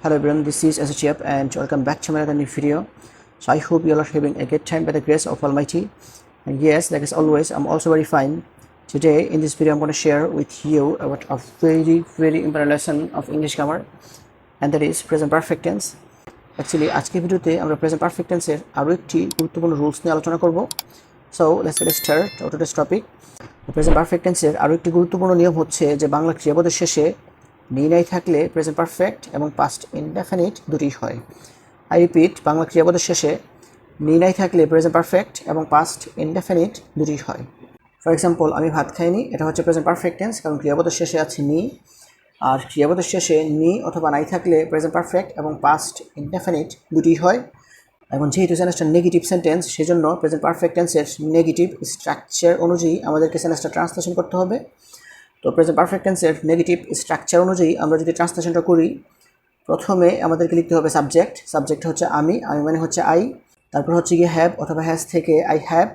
Hello everyone, this is Shihab and welcome back to another new video. So I hope you all are having a good time by the grace of Almighty. And yes, like as always, I'm also very fine. Today in this video, I'm going to share with you about a very important lesson of English grammar, and that is present perfect tense. Actually, আজকের ভিডিওতে আমরা present perfect tense এর আরো একটি গুরুত্বপূর্ণ rules নিয়ে আলোচনা করব. So let's get started to today's topic. Present perfect tense এর আরো একটি গুরুত্বপূর্ণ নিয়ম হচ্ছে যে বাংলা ক্রিয়াপদের শেষে নি নাই থাকলে প্রেজেন্ট পারফেক্ট এবং পাস্ট ইনডেফিনিট দুটোই হয়। আই রিপিট, বাংলা ক্রিয়াপদের শেষে নি নাই থাকলে প্রেজেন্ট পারফেক্ট এবং পাস্ট ইনডেফিনিট দুটোই হয়। ফর এক্সাম্পল, আমি ভাত খাইনি, এটা হচ্ছে প্রেজেন্ট পারফেক্ট টেন্স, কারণ ক্রিয়াপদের শেষে আছে নি, আর ক্রিয়াপদের শেষে নি অথবা নাই থাকলে প্রেজেন্ট পারফেক্ট এবং পাস্ট ইনডেফিনিট দুটোই হয়। এবং যেহেতু সেন্টেন্সটা নেগেটিভ সেন্টেন্স, সেজন্য প্রেজেন্ট পারফেক্ট টেন্সের নেগেটিভ স্ট্রাকচার অনুযায়ী আমাদেরকে সেন্টেন্সটা ট্রান্সলেশন করতে হবে। তো প্রেজেন্ট পারফেক্ট টেন্সের নেগেটিভ স্ট্রাকচার অনুযায়ী আমরা যদি ট্রান্সলেশনটা করি, প্রথমে আমাদেরকে লিখতে হবে সাবজেক্ট। সাবজেক্ট হচ্ছে আমি মানে হচ্ছে আই। তারপর হচ্ছে গিয়ে হ্যাভ অথবা হ্যাজ থেকে আই হ্যাভ।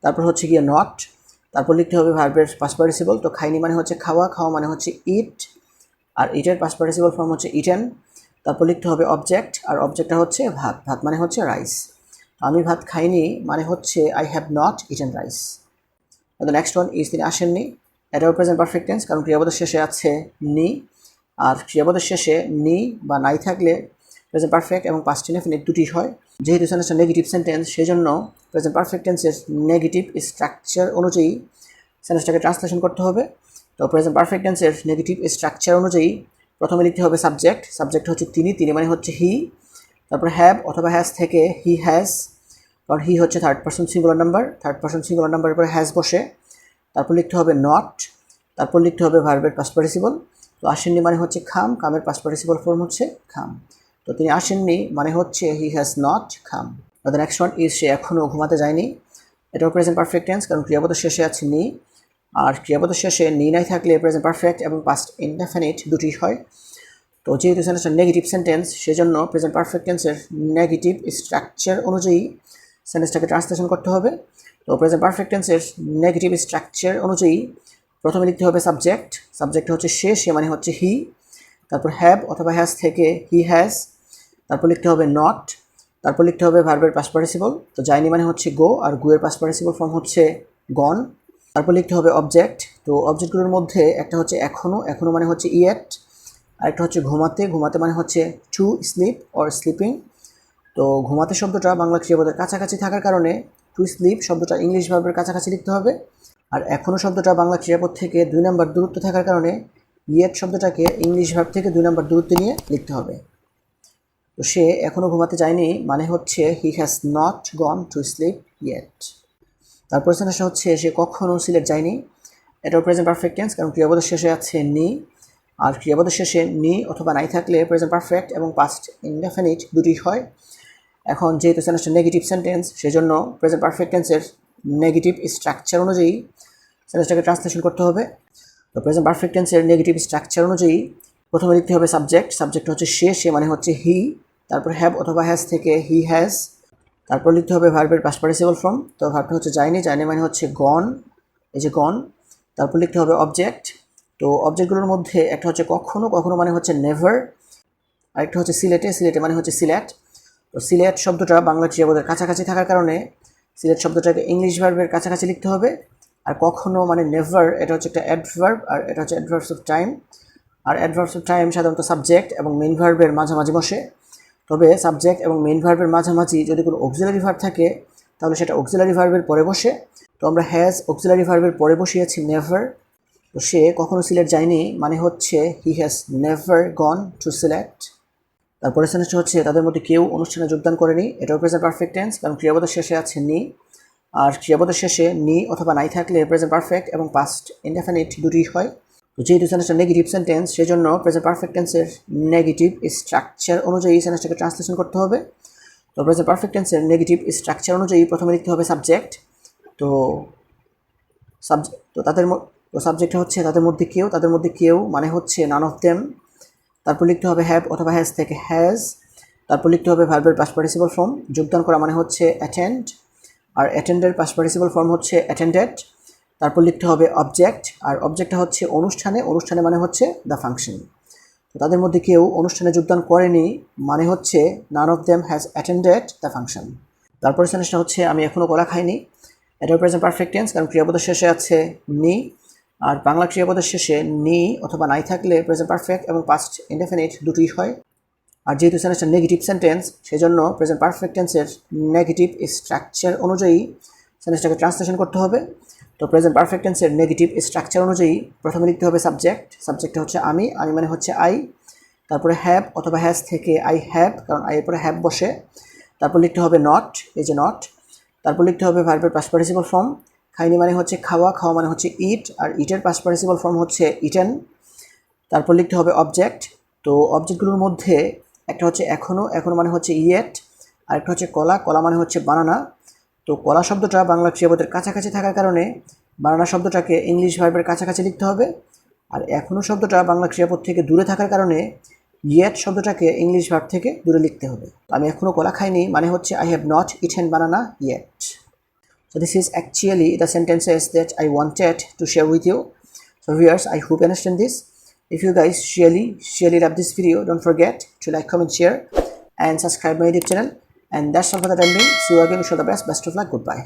তারপর হচ্ছে গিয়ে নট। তারপর লিখতে হবে ভার্বের পাস্ট পার্টিসিপল। তো খাইনি মানে হচ্ছে খাওয়া, খাওয়া মানে হচ্ছে ইট, আর ইটের পাস্ট পার্টিসিপল ফর্ম হচ্ছে ইটেন। তারপর লিখতে হবে অবজেক্ট, আর অবজেক্টটা হচ্ছে ভাত, ভাত মানে হচ্ছে রাইস। আমি ভাত খাইনি মানে হচ্ছে I have not eaten rice. The next one is তিনি আসেননি। এটাও প্রেজেন্ট পারফেক্ট টেন্স, কারণ ক্রিয়াপদের শেষে আছে নি, আর ক্রিয়াপদের শেষে নি বা নাই থাকলে প্রেজেন্ট পারফেক্ট এবং পাস্ট ইনডেফিনিট দুটি হয়। যেহেতু সেন্টেন্সটা নেগেটিভ সেন্টেন্স, সেই জন্য প্রেজেন্ট পারফেক্ট টেন্সের নেগেটিভ স্ট্রাকচার অনুযায়ী সেন্টেন্সটাকে ট্রান্সলেশন করতে হবে। তো প্রেজেন্ট পারফেক্ট টেন্সের নেগেটিভ স্ট্রাকচার অনুযায়ী প্রথমে লিখতে হবে সাবজেক্ট। সাবজেক্ট হচ্ছে তিনি, তিনি মানে হচ্ছে হি। তারপর হ্যাভ অথবা হ্যাজ থেকে হি হ্যাজ, কারণ হি হচ্ছে third person singular number, third person singular নাম্বারের পরে হ্যাজ বসে। তারপর লিখতে হবে নট। তারপর লিখতে হবে ভার্বের পাস্ট পার্টিসিপল। তো আসেননি মানে হচ্ছে খাম, কামের পাস্ট পার্টিসিপল ফর্ম হচ্ছে খাম। তো তিনি আসেননি মানে হচ্ছে হি হ্যাজ নট খাম। দ্য নেক্সট ওয়ান ইজ সে এখনও ঘুমাতে যায়নি। এটাও প্রেজেন্ট পারফেক্ট টেন্স, কারণ ক্রিয়াপদের শেষে আছে নি, আর ক্রিয়াপদের শেষে নি নাই থাকলে প্রেজেন্ট পারফেক্ট এবং পাস্ট ইনডেফিনিট দুটি হয়। তো যেহেতু সেন্টেন্সটা নেগেটিভ সেন্টেন্স, সেজন্য প্রেজেন্ট পারফেক্ট টেন্সের নেগেটিভ স্ট্রাকচার অনুযায়ী সেন্টেন্সটাকে ট্রান্সলেশন করতে হবে। তো প্রেজেন্ট পারফেক্ট টেন্সের নেগেটিভ স্ট্রাকচার অনুযায়ী প্রথমে লিখতে হবে সাবজেক্ট। সাবজেক্ট হচ্ছে সে, সে মানে হচ্ছে হি। তারপর হ্যাভ অথবা হ্যাজ থেকে হি হ্যাজ। তারপর লিখতে হবে নট। তারপর লিখতে হবে ভার্বের পাস্ট পার্টিসিপল। তো যায়নি মানে হচ্ছে গো, আর গো এর পাস্ট পার্টিসিপল ফর্ম হচ্ছে গন। তারপর লিখতে হবে অবজেক্ট। তো অবজেক্টগুলোর মধ্যে একটা হচ্ছে এখনও, এখনও মানে হচ্ছে ইয়েট। আরেকটা হচ্ছে ঘুমাতে, ঘুমাতে মানে হচ্ছে টু স্লিপ অর স্লিপিং। তো ঘুমাতে শব্দটা বাংলা ক্রিয়াপদের কাছাকাছি থাকার কারণে টু স্লিপ শব্দটা ইংলিশ ভার্বের কাছাকাছি লিখতে হবে। আর এখনও শব্দটা বাংলা ক্রিয়াপদ থেকে 2 নম্বর দূরত্ব থাকার কারণে ইয়েট শব্দটাকে ইংলিশ ভার্ব থেকে 2 নম্বর দূরত্ব নিয়ে লিখতে হবে। তো সে এখনও ঘুমাতে যায়নি মানে হচ্ছে he has not gone to sleep yet. তারপর সেন্টেন্সটা হচ্ছে সে কখনও সিলেট যায়নি। এটাও প্রেজেন্ট পারফেক্ট টেন্স, কারণ ক্রিয়াপদের শেষে আছে নি, আর ক্রিয়াপদের শেষে নি অথবা নাই থাকলে প্রেজেন্ট পারফেক্ট এবং পাস্ট ইনডেফিনিট দুটি হয়। এখন যেহেতু সেন্টেন্সটা নেগেটিভ সেন্টেন্স, সেজন্য প্রেজেন্ট পারফেক্ট টেন্সের নেগেটিভ স্ট্রাকচার অনুযায়ী সেন্টেন্সটাকে ট্রান্সলেশন করতে হবে। তো প্রেজেন্ট পারফেক্ট টেন্সের নেগেটিভ স্ট্রাকচার অনুযায়ী প্রথমে লিখতে হবে সাবজেক্ট। সাবজেক্ট হচ্ছে সে, সে মানে হচ্ছে হি। তারপর হ্যাভ অথবা হ্যাজ থেকে হি হ্যাজ। তারপর লিখতে হবে ভার্বের পাস্ট পার্টিসিপল ফর্ম। তো ভার্বটা হচ্ছে যায়নি, যায়নি মানে হচ্ছে গন, এই যে গন। তারপর লিখতে হবে অবজেক্ট। তো অবজেক্টগুলোর মধ্যে একটা হচ্ছে কখনো, কখনো মানে হচ্ছে নেভার। আরেকটা হচ্ছে সিলেটে, সিলেটে মানে হচ্ছে সিলেট। তো সিলেট শব্দটা বাংলা ক্রিয়াপদের কাছাকাছি থাকার কারণে সিলেট শব্দটাকে ইংলিশ ভার্বের কাছাকাছি লিখতে হবে। আর কখনো মানে নেভার, এটা হচ্ছে একটা অ্যাডভার্ব, আর এটা হচ্ছে অ্যাডভার্বস অফ টাইম। আর অ্যাডভার্বস অফ টাইম সাধারণত সাবজেক্ট এবং মেইন ভার্বের মাঝামাঝি বসে। তবে সাবজেক্ট এবং মেইন ভার্বের মাঝামাঝি যদি কোনো অক্সিলারি ভার্ব থাকে, তাহলে সেটা অক্সিলারি ভার্বের পরে বসে। তো আমরা হ্যাজ অক্সিলারি ভার্বের পরে বসিয়েছি নেভার। তো সে কখনো সিলেট যায়নি মানে হচ্ছে he has never gone to Sylhet. তারপরে সেন্টেন্সটা হচ্ছে তাদের মধ্যে কেউ অনুষ্ঠানে যোগদান করেনি। এটাও প্রেজেন্ট পারফেক্ট টেন্স, কারণ ক্রিয়াপদের শেষে আছে নি, আর ক্রিয়াপদের শেষে নি অথবা নাই থাকলে প্রেজেন্ট পারফেক্ট এবং পাস্ট ইনডেফিনিট দুটি হয়। তো যেহেতু সেন্টেন্সটা নেগেটিভ সেন্টেন্স, সেজন্য প্রেজেন্ট পারফেক্ট টেন্সের নেগেটিভ স্ট্রাকচার অনুযায়ী সেন্টেন্সটাকে ট্রান্সলেশন করতে হবে। তো প্রেজেন্ট পারফেক্ট টেন্সের নেগেটিভ স্ট্রাকচার অনুযায়ী প্রথমে লিখতে হবে সাবজেক্ট। তো সাবজেক্ট হচ্ছে তাদের মধ্যে কেউ, তাদের মধ্যে কেউ মানে হচ্ছে নান অফ দেম। তারপর লিখতে হবে হ্যাভ অথবা হ্যাজ থেকে হ্যাজ। তারপর লিখতে হবে ভার্বের পাস্ট পার্টিসিপল ফর্ম। যোগদান করা মানে হচ্ছে অ্যাটেন্ড, আর অ্যাটেন্ডের পাস্ট পার্টিসিপল ফর্ম হচ্ছে অ্যাটেন্ডেড। তারপর লিখতে হবে অবজেক্ট, আর অবজেক্টটা হচ্ছে অনুষ্ঠানে, অনুষ্ঠানে মানে হচ্ছে দ্য ফাংশন। তো তাদের মধ্যে কেউ অনুষ্ঠানে যোগদান করেনি মানে হচ্ছে none of them has attended the function। তারপরে সেন্টেন্সটা হচ্ছে আমি এখনো কলা খাইনি। এটা প্রেজেন্ট পারফেক্ট টেন্স, কারণ ক্রিয়াপদের শেষে আছে নি, আর বাংলা ক্রিয়াপদের শেষে নি অথবা নাই থাকলে প্রেজেন্ট পারফেক্ট এবং পাস্ট ইনডেফিনিট দুটোই হয়। আর যেহেতু সেন্টেন্সটা নেগেটিভ সেন্টেন্স, সেজন্য প্রেজেন্ট পারফেক্ট টেন্সের নেগেটিভ স্ট্রাকচার অনুযায়ী সেন্টেন্সটাকে ট্রান্সলেশন করতে হবে। তো প্রেজেন্ট পারফেক্ট টেন্সের নেগেটিভ স্ট্রাকচার অনুযায়ী প্রথমে লিখতে হবে সাবজেক্ট। সাবজেক্টটা হচ্ছে আমি, আমি মানে হচ্ছে আই। তারপরে হ্যাভ অথবা হ্যাজ থেকে আই হ্যাভ, কারণ আই এর পরে হ্যাভ বসে। তারপর লিখতে হবে নট, এই যে নট। তারপর লিখতে হবে ভার্বের পাস্ট পার্টিসিপল ফর্ম। খাইনি মানে হচ্ছে খাওয়া, খাওয়া মানে হচ্ছে ইট, আর ইটের পাস্ট পার্টিসিপল ফর্ম হচ্ছে ইটেন। তারপর লিখতে হবে অবজেক্ট। তো অবজেক্টগুলোর মধ্যে একটা হচ্ছে এখনো, এখনো মানে হচ্ছে ইয়েট, আর একটা হচ্ছে কলা, কলা মানে হচ্ছে বানানা। তো কলা শব্দটা বাংলা ক্রিয়াপদের কাছাকাছি থাকার কারণে বানানা শব্দটাকে ইংলিশ ভার্বের কাছাকাছি লিখতে হবে। আর এখনো শব্দটা বাংলা ক্রিয়াপদ থেকে দূরে থাকার কারণে ইয়েট শব্দটাকে ইংলিশ ভার্ব থেকে দূরে লিখতে হবে। আমি এখনো কলা খাইনি মানে হচ্ছে I have not eaten banana yet. So this is actually the sentences that I wanted to share with you. So viewers, I hope you understand this. If you guys really love this video, don't forget to like, comment, share and subscribe my YouTube channel. And that's all for the time being. See you again. Wish you all the best of luck. Goodbye.